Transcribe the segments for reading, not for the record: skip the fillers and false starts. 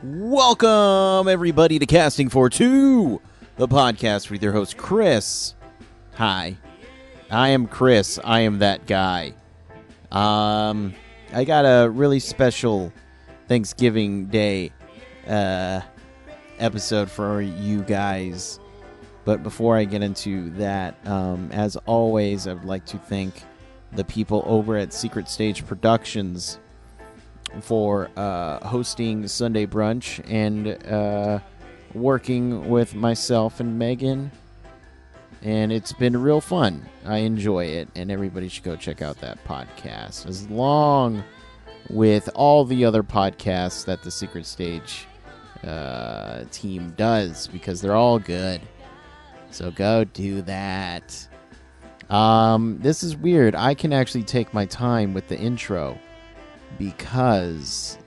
Welcome, everybody, to Casting for Two, the podcast with your host, Chris. Hi, I am Chris. I am that guy. I got a really special Thanksgiving Day episode for you guys. But before I get into that, as always, I would like to thank the people over at Secret Stage Productions for hosting Sunday Brunch and working with myself and Megan. And it's been real fun. I enjoy it, and everybody should go check out that podcast, as long with all the other podcasts that the Secret Stage team does, because they're all good. So go do that. This is weird. I can actually take my time with the intro, because,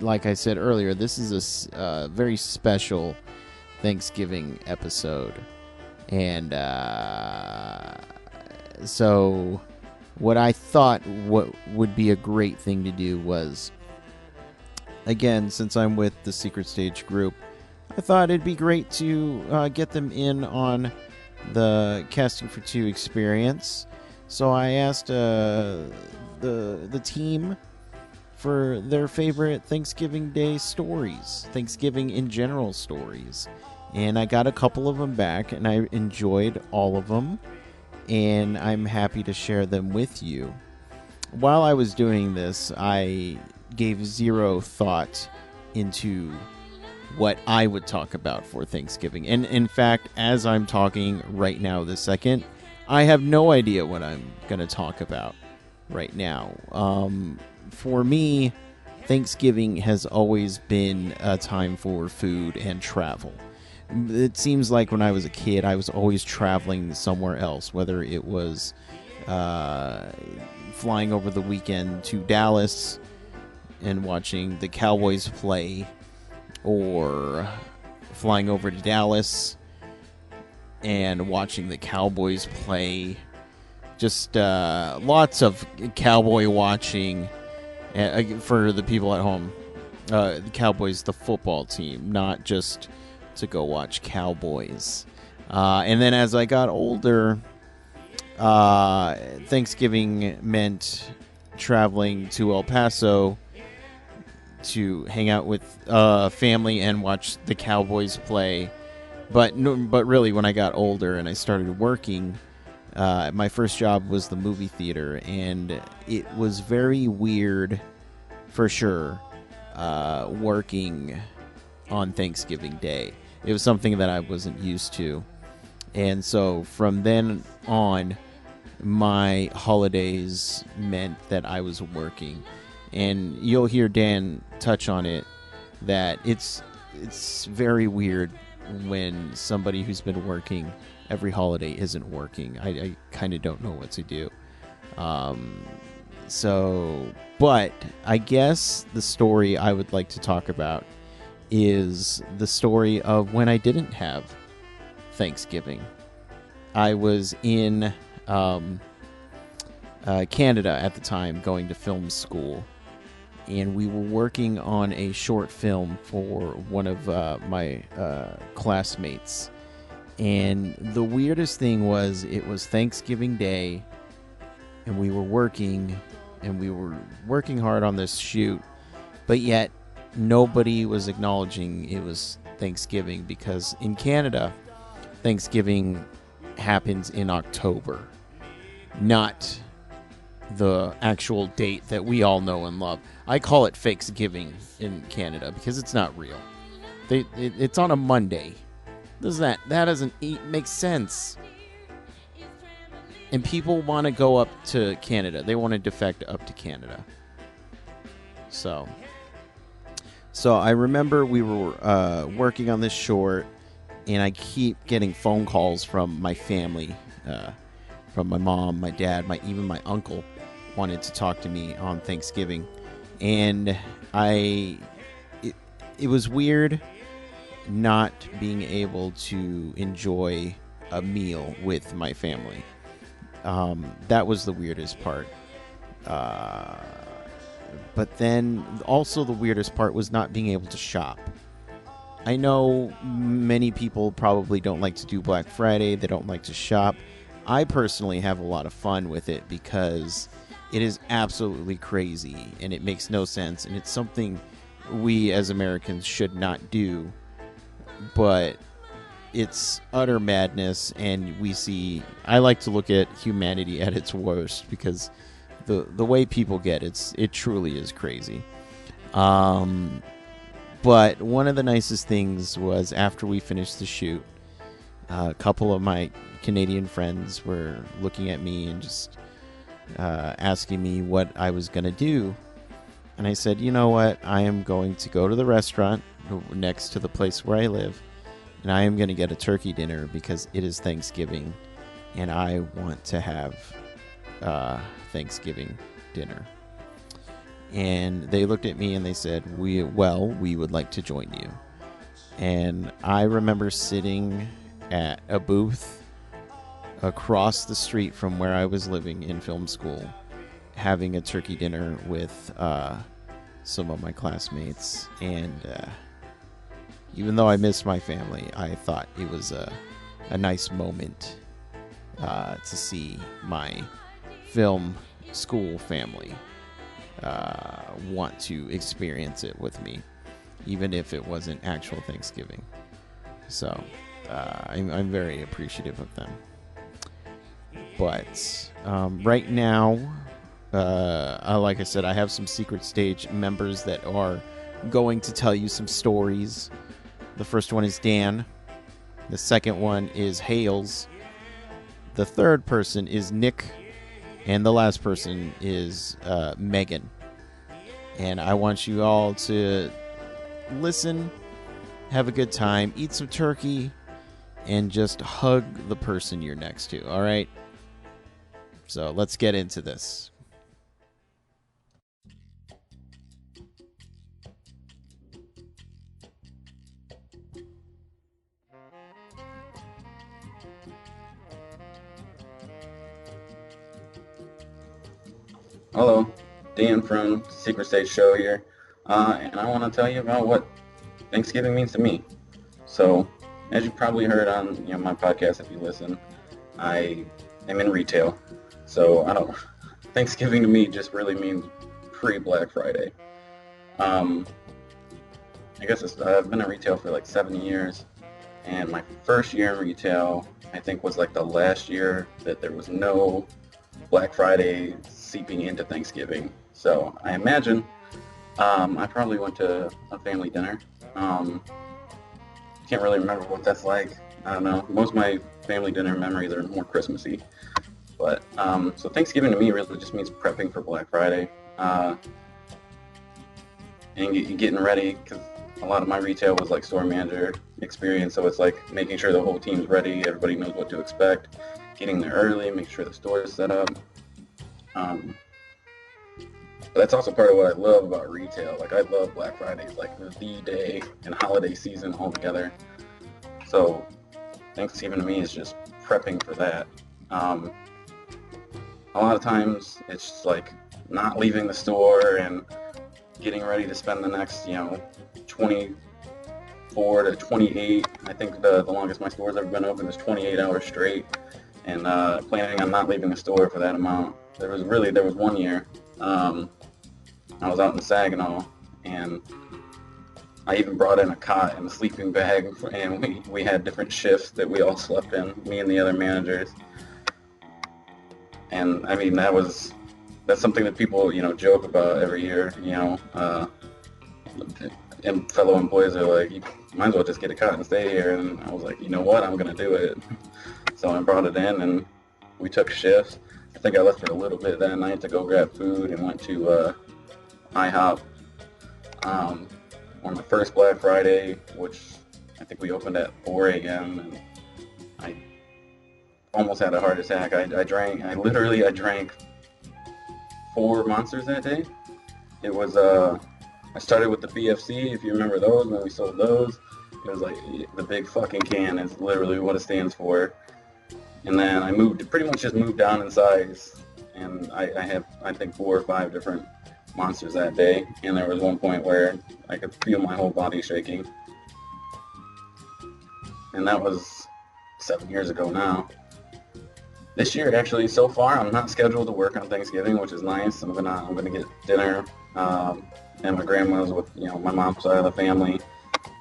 like I said earlier, this is a very special Thanksgiving episode. And so what I thought what would be a great thing to do was, again, since I'm with the Secret Stage group, I thought it'd be great to get them in on the Casting for Two experience. So I asked the team for their favorite Thanksgiving Day stories, Thanksgiving in general stories. And I got a couple of them back, and I enjoyed all of them, and I'm happy to share them with you. While I was doing this, I gave zero thought into what I would talk about for Thanksgiving. And in fact, as I'm talking right now this second, I have no idea what I'm going to talk about right now. For me, Thanksgiving has always been a time for food and travel. It seems like when I was a kid, I was always traveling somewhere else, whether it was flying over the weekend to Dallas and watching the Cowboys play, or flying over to Dallas and watching the Cowboys play. Just lots of cowboy watching. For the people at home, the Cowboys, the football team, not just to go watch Cowboys. And then as I got older, Thanksgiving meant traveling to El Paso to hang out with family and watch the Cowboys play. But really, when I got older and I started working, my first job was the movie theater, and it was very weird, for sure, working on Thanksgiving Day. It was something that I wasn't used to. And so from then on, my holidays meant that I was working. And you'll hear Dan touch on it, that it's very weird when somebody who's been working every holiday isn't working. I kind of don't know what to do. But I guess the story I would like to talk about is the story of when I didn't have Thanksgiving. I was in Canada at the time, going to film school, and we were working on a short film for one of my classmates. And the weirdest thing was, it was Thanksgiving Day, and we were working hard on this shoot, but yet nobody was acknowledging it was Thanksgiving, because in Canada, Thanksgiving happens in October, not the actual date that we all know and love. I call it Fakesgiving in Canada because it's not real. It's on a Monday. That doesn't make sense. And people want to go up to Canada. They want to defect up to Canada. So I remember we were working on this short, and I keep getting phone calls from my family, from my mom, my dad, even my uncle wanted to talk to me on Thanksgiving. And it was weird not being able to enjoy a meal with my family. That was the weirdest part. But then also the weirdest part was not being able to shop. I know many people probably don't like to do Black Friday. They don't like to shop. I personally have a lot of fun with it because it is absolutely crazy and it makes no sense. And it's something we as Americans should not do. But it's utter madness. And I like to look at humanity at its worst because the way people get it truly is crazy. But one of the nicest things was after we finished the shoot, a couple of my Canadian friends were looking at me and just asking me what I was going to do. And I said, you know what? I am going to go to the restaurant next to the place where I live, and I am going to get a turkey dinner because it is Thanksgiving, and I want to have Thanksgiving dinner. And they looked at me and they said, we would like to join you. And I remember sitting at a booth across the street from where I was living in film school, having a turkey dinner with some of my classmates. And even though I missed my family, I thought it was a nice moment to see my film school family want to experience it with me, even if it wasn't actual Thanksgiving. So I'm very appreciative of them. But right now, like I said, I have some Secret Stage members that are going to tell you some stories. The first one is Dan. The second one is Hales. The third person is Nick. And the last person is Megan. And I want you all to listen, have a good time, eat some turkey, and just hug the person you're next to, all right? So let's get into this. Hello, Dan from Secret Stage Show here, and I want to tell you about what Thanksgiving means to me. So, as you probably heard on my podcast, if you listen, I am in retail. So Thanksgiving to me just really means pre-Black Friday. Um, I guess I've been in retail for like 7 years, and my first year in retail, I think, was like the last year that there was no Black Friday seeping into Thanksgiving. So I imagine I probably went to a family dinner. Can't really remember what that's like. I don't know. Most of my family dinner memories are more Christmassy. But so Thanksgiving to me really just means prepping for Black Friday and getting ready, because a lot of my retail was like store manager experience. So it's like making sure the whole team's ready, everybody knows what to expect, getting there early, make sure the store is set up. But that's also part of what I love about retail. Like, I love Black Friday. It's like the day and holiday season all together. So Thanksgiving to me is just prepping for that. A lot of times it's just like not leaving the store and getting ready to spend the next 24 to 28. I think the longest my store's ever been open is 28 hours straight, and planning on not leaving the store for that amount. There was 1 year I was out in Saginaw, and I even brought in a cot and a sleeping bag, and we had different shifts that we all slept in, me and the other managers. And I mean, that's something that people joke about every year. And fellow employees are like, you might as well just get a cot and stay here. And I was like, you know what, I'm gonna do it. So I brought it in, and we took shifts. I think I left for a little bit that night to go grab food and went to IHOP on the first Black Friday, which I think we opened at 4 a.m. and I almost had a heart attack. I drank 4 Monsters that day. It was I started with the BFC, if you remember those, when we sold those. It was like the big fucking can is literally what it stands for. And then I pretty much just moved down in size, and I have, I think, 4 or 5 different monsters that day, and there was one point where I could feel my whole body shaking. And that was 7 years ago now. This year, actually, so far, I'm not scheduled to work on Thanksgiving, which is nice. I'm gonna get dinner at my grandma's with my mom's side of the family,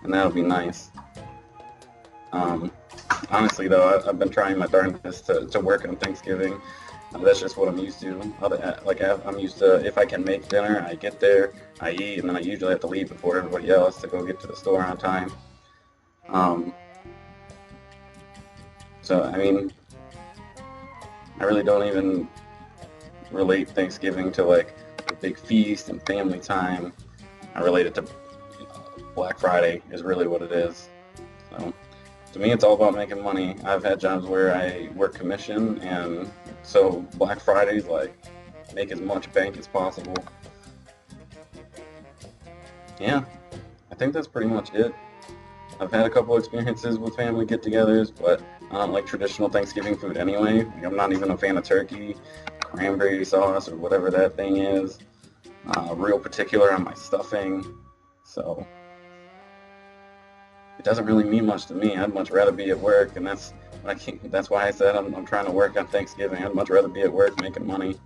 and that'll be nice. Honestly, though, I've been trying my darndest to work on Thanksgiving. That's just what I'm used to. I'm used to, if I can make dinner, I get there, I eat, and then I usually have to leave before everybody else to go get to the store on time. So, I mean, I really don't even relate Thanksgiving to like a big feast and family time. I relate it to Black Friday is really what it is. So to me, it's all about making money. I've had jobs where I work commission, and so Black Friday's like make as much bank as possible. Yeah, I think that's pretty much it. I've had a couple experiences with family get-togethers, but I don't like traditional Thanksgiving food anyway. Like, I'm not even a fan of turkey, cranberry sauce, or whatever that thing is. Real particular on my stuffing, so it doesn't really mean much to me. I'd much rather be at work, and that's why I said I'm trying to work on Thanksgiving. I'd much rather be at work making money.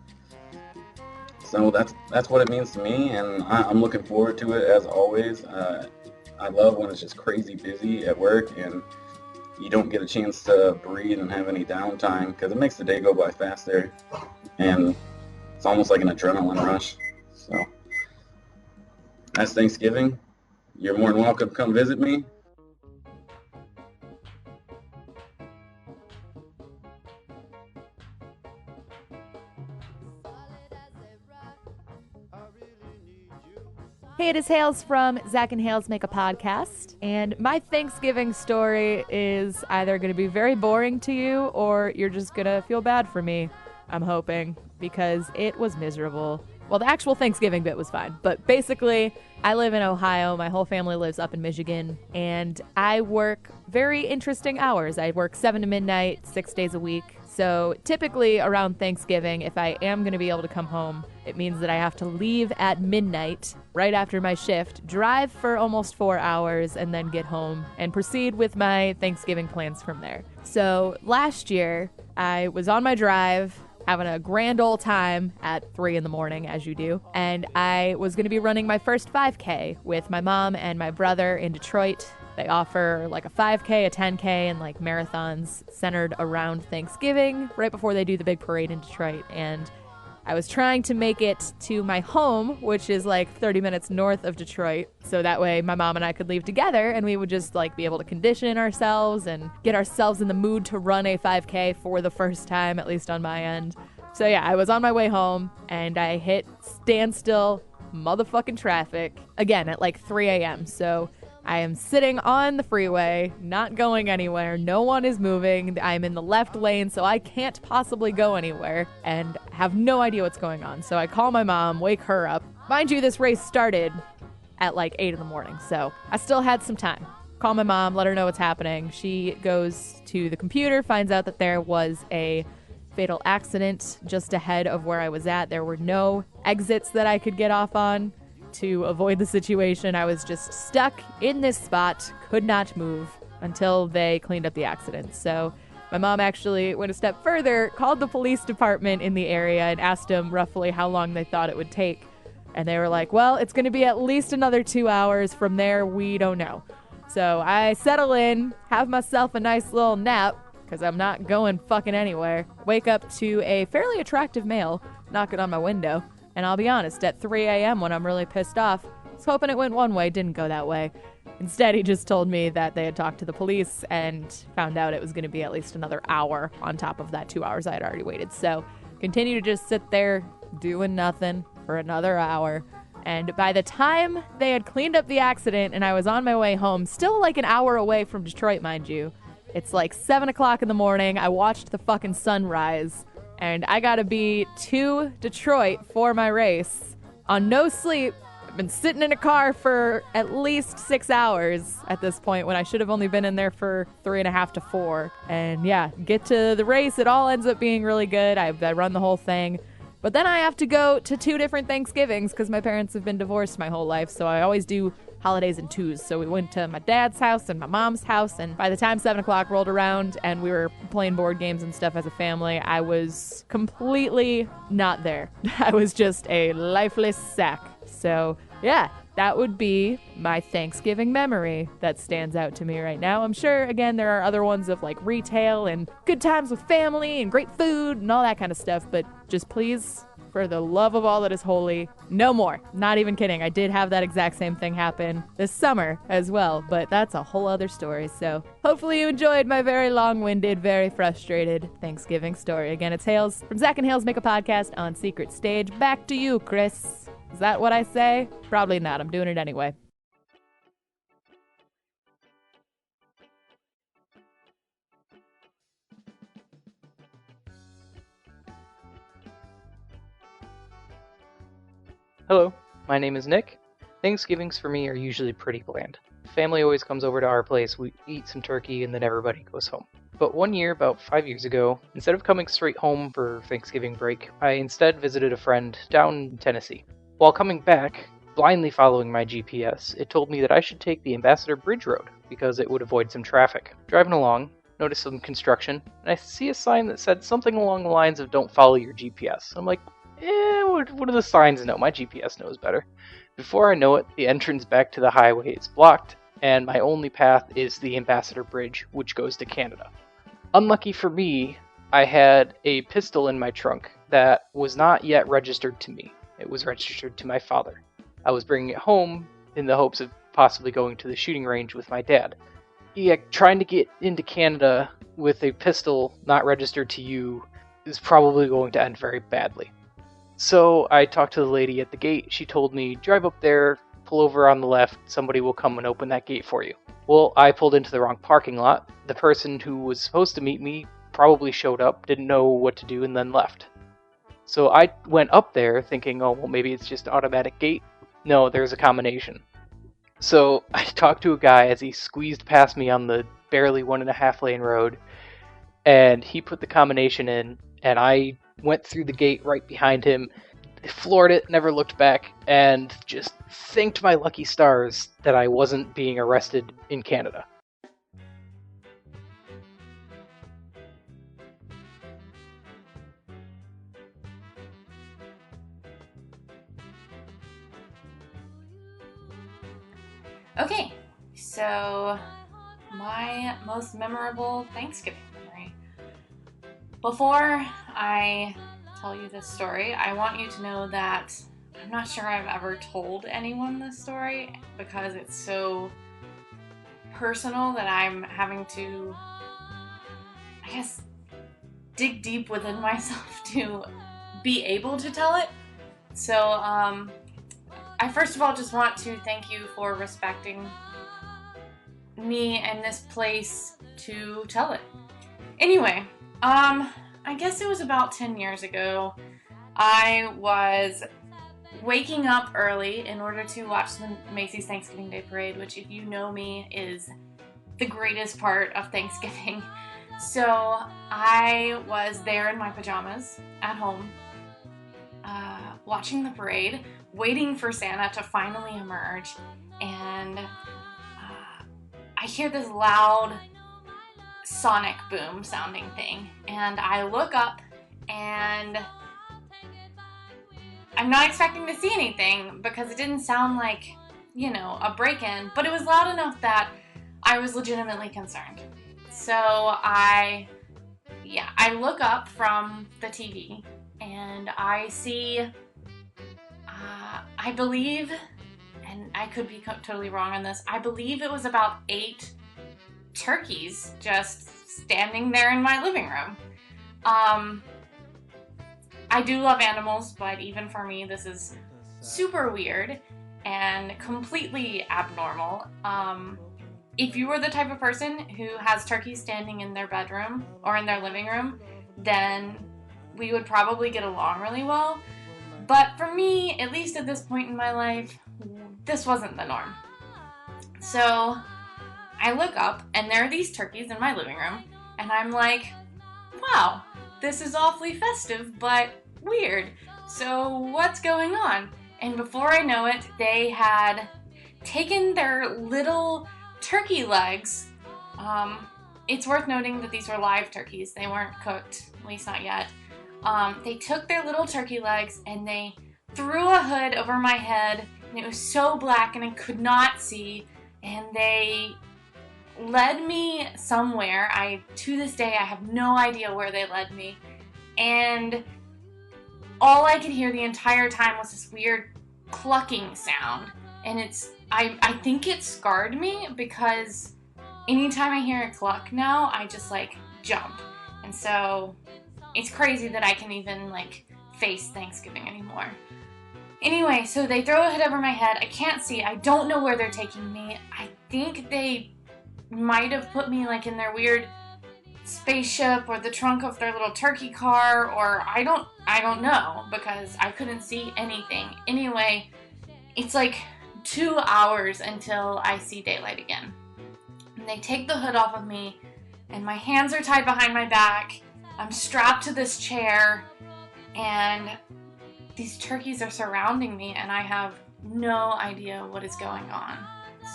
So that's what it means to me, and I'm looking forward to it as always. I love when it's just crazy busy at work and you don't get a chance to breathe and have any downtime, because it makes the day go by faster, and it's almost like an adrenaline rush. So that's Thanksgiving. You're more than welcome to come visit me. Hey, it is Hales from Zach and Hales Make a Podcast, and my Thanksgiving story is either going to be very boring to you or you're just going to feel bad for me, I'm hoping, because it was miserable. Well, the actual Thanksgiving bit was fine, but basically, I live in Ohio, my whole family lives up in Michigan, and I work very interesting hours. I work 7 to midnight, 6 days a week. So typically around Thanksgiving, if I am going to be able to come home, it means that I have to leave at midnight, right after my shift, drive for almost 4 hours, and then get home and proceed with my Thanksgiving plans from there. So last year, I was on my drive, having a grand old time at 3 in the morning, as you do, and I was going to be running my first 5K with my mom and my brother in Detroit. They offer like a 5K, a 10K, and like marathons centered around Thanksgiving right before they do the big parade in Detroit. And I was trying to make it to my home, which is like 30 minutes north of Detroit. So that way my mom and I could leave together and we would just like be able to condition ourselves and get ourselves in the mood to run a 5K for the first time, at least on my end. So yeah, I was on my way home and I hit standstill motherfucking traffic again at like 3 a.m. So I am sitting on the freeway, not going anywhere. No one is moving. I'm in the left lane, so I can't possibly go anywhere and have no idea what's going on. So I call my mom, wake her up. Mind you, this race started at like 8 in the morning, so I still had some time. Call my mom, let her know what's happening. She goes to the computer, finds out that there was a fatal accident just ahead of where I was at. There were no exits that I could get off on. To avoid the situation, I was just stuck in this spot, could not move until they cleaned up the accident. So my mom actually went a step further, called the police department in the area and asked them roughly how long they thought it would take. And they were like, well, it's going to be at least another 2 hours. From there, we don't know. So I settle in, have myself a nice little nap, because I'm not going fucking anywhere. Wake up to a fairly attractive male knocking on my window. And I'll be honest, at 3 a.m. when I'm really pissed off, I was hoping it went one way, didn't go that way. Instead, he just told me that they had talked to the police and found out it was going to be at least another hour on top of that 2 hours I had already waited. So, continue to just sit there doing nothing for another hour. And by the time they had cleaned up the accident and I was on my way home, still like an hour away from Detroit, mind you, it's like 7 o'clock in the morning, I watched the fucking sunrise. And I gotta be to Detroit for my race on no sleep. I've been sitting in a car for at least 6 hours at this point when I should have only been in there for 3.5 to 4. And yeah, get to the race. It all ends up being really good. I run the whole thing. But then I have to go to 2 different Thanksgivings because my parents have been divorced my whole life, so I always do holidays in 2s. So we went to my dad's house and my mom's house, and by the time 7 o'clock rolled around and we were playing board games and stuff as a family, I was completely not there. I was just a lifeless sack. So yeah, that would be my Thanksgiving memory that stands out to me right now. I'm sure, again, there are other ones of like retail and good times with family and great food and all that kind of stuff, but just please, for the love of all that is holy, no more. Not even kidding. I did have that exact same thing happen this summer as well, but that's a whole other story. So hopefully you enjoyed my very long-winded, very frustrated Thanksgiving story. Again, it's Hales from Zach and Hales Make a Podcast on Secret Stage. Back to you, Chris. Is that what I say? Probably not. I'm doing it anyway. Hello, my name is Nick. Thanksgivings for me are usually pretty bland. Family always comes over to our place, we eat some turkey, and then everybody goes home. But one year, about 5 years ago, instead of coming straight home for Thanksgiving break, I instead visited a friend down in Tennessee. While coming back, blindly following my GPS, it told me that I should take the Ambassador Bridge Road because it would avoid some traffic. Driving along, noticed some construction, and I see a sign that said something along the lines of "Don't follow your GPS." I'm like, what do the signs know? My GPS knows better. Before I know it, the entrance back to the highway is blocked, and my only path is the Ambassador Bridge, which goes to Canada. Unlucky for me, I had a pistol in my trunk that was not yet registered to me. It was registered to my father. I was bringing it home in the hopes of possibly going to the shooting range with my dad. Yeah, trying to get into Canada with a pistol not registered to you is probably going to end very badly. So I talked to the lady at the gate. She told me, drive up there, pull over on the left, somebody will come and open that gate for you. Well, I pulled into the wrong parking lot. The person who was supposed to meet me probably showed up, didn't know what to do, and then left. So I went up there thinking, oh, well, maybe it's just automatic gate. No, there's a combination. So I talked to a guy as he squeezed past me on the barely 1.5 lane road, and he put the combination in, and I went through the gate right behind him, floored it, never looked back, and just thanked my lucky stars that I wasn't being arrested in Canada. Okay, so my most memorable Thanksgiving memory. Before I tell you this story, I want you to know that I'm not sure I've ever told anyone this story because it's so personal that I'm having to, I guess, dig deep within myself to be able to tell it. So, I first of all just want to thank you for respecting me and this place to tell it. Anyway, I guess it was about 10 years ago. I was waking up early in order to watch the Macy's Thanksgiving Day Parade, which, if you know me, is the greatest part of Thanksgiving. So I was there in my pajamas at home, watching the parade, waiting for Santa to finally emerge, and I hear this loud sonic boom sounding thing, and I look up, and I'm not expecting to see anything because it didn't sound like, a break-in, but it was loud enough that I was legitimately concerned. So I look up from the TV, and I see, I believe, and I could be totally wrong on this, I believe it was about 8 turkeys just standing there in my living room. I do love animals, but even for me, this is super weird and completely abnormal. If you were the type of person who has turkeys standing in their bedroom or in their living room, then we would probably get along really well. But for me, at least at this point in my life, this wasn't the norm. So I look up, and there are these turkeys in my living room, and I'm like, wow, this is awfully festive, but weird. so what's going on? And before I know it, they had taken their little turkey legs. It's worth noting that these were live turkeys. They weren't cooked, at least not yet. They took their little turkey legs and they threw a hood over my head, and it was so black and I could not see, and they led me somewhere. To this day, I have no idea where they led me, and all I could hear the entire time was this weird clucking sound, and I think it scarred me, because anytime I hear it cluck now, I just like jump. And so it's crazy that I can even like face Thanksgiving anymore. Anyway, so they throw a hood over my head. I can't see. I don't know where they're taking me. I think they might have put me like in their weird spaceship or the trunk of their little turkey car, or I don't know, because I couldn't see anything. Anyway, it's like 2 hours until I see daylight again. And they take the hood off of me, and my hands are tied behind my back. I'm strapped to this chair, and these turkeys are surrounding me, and I have no idea what is going on.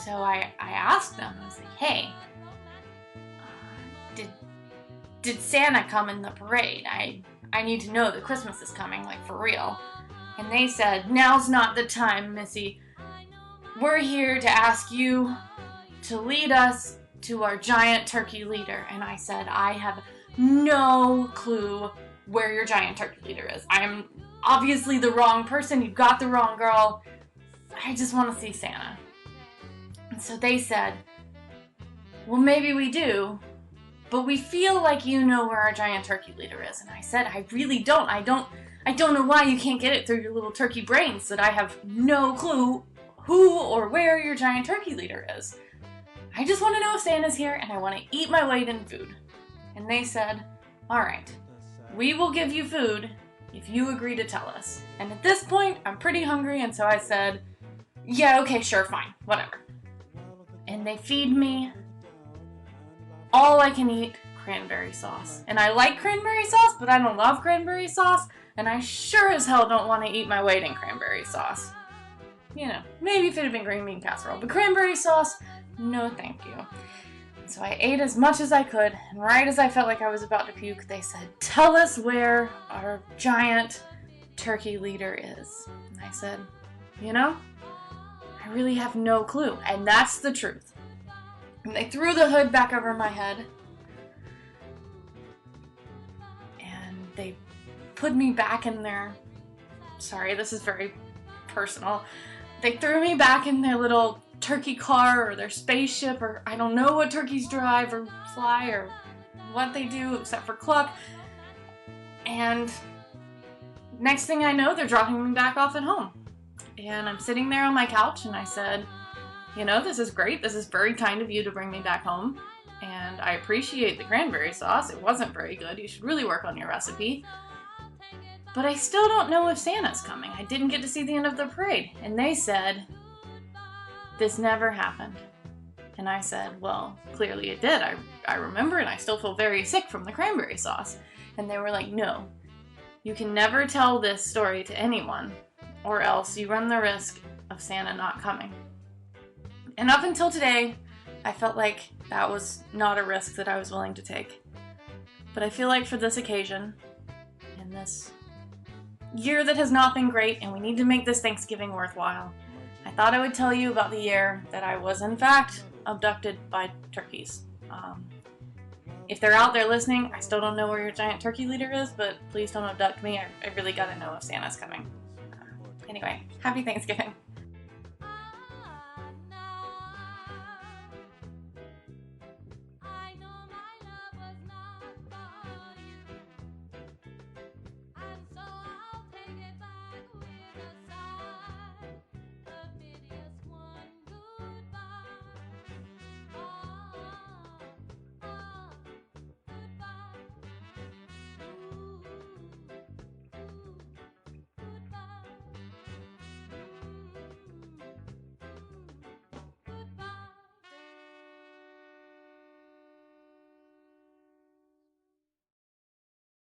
So I asked them, I was like, hey, did Santa come in the parade? I need to know that Christmas is coming, like for real. And they said, now's not the time, Missy. We're here to ask you to lead us to our giant turkey leader. And I said, I have no clue where your giant turkey leader is. I am obviously the wrong person. You've got the wrong girl. I just want to see Santa. And so they said, well, maybe we do, but we feel like you know where our giant turkey leader is. And I said, I really don't. I don't know why you can't get it through your little turkey brains that I have no clue who or where your giant turkey leader is. I just want to know if Santa's here, and I want to eat my weight in food. And they said, all right, we will give you food if you agree to tell us. And at this point, I'm pretty hungry, and so I said, yeah, okay, sure, fine, whatever. And they feed me all I can eat cranberry sauce. And I like cranberry sauce, but I don't love cranberry sauce, and I sure as hell don't want to eat my weight in cranberry sauce. You know, maybe if it had been green bean casserole, but cranberry sauce, no thank you. So I ate as much as I could, and right as I felt like I was about to puke, they said, tell us where our giant turkey leader is. And I said, you know, I really have no clue, and that's the truth. And they threw the hood back over my head, and they put me back in their, sorry, this is very personal, they threw me back in their little turkey car or their spaceship, or I don't know what turkeys drive or fly or what they do except for cluck. And next thing I know, they're dropping me back off at home. And I'm sitting there on my couch, and I said, you know, this is great. This is very kind of you to bring me back home. And I appreciate the cranberry sauce. It wasn't very good. You should really work on your recipe. But I still don't know if Santa's coming. I didn't get to see the end of the parade. And they said, this never happened. And I said, well, clearly it did. I remember, and I still feel very sick from the cranberry sauce. And they were like, no, you can never tell this story to anyone, or else you run the risk of Santa not coming. And up until today, I felt like that was not a risk that I was willing to take. But I feel like for this occasion, in this year that has not been great, and we need to make this Thanksgiving worthwhile, I thought I would tell you about the year that I was, in fact, abducted by turkeys. If they're out there listening, I still don't know where your giant turkey leader is, but please don't abduct me. I really gotta know if Santa's coming. Anyway, happy Thanksgiving.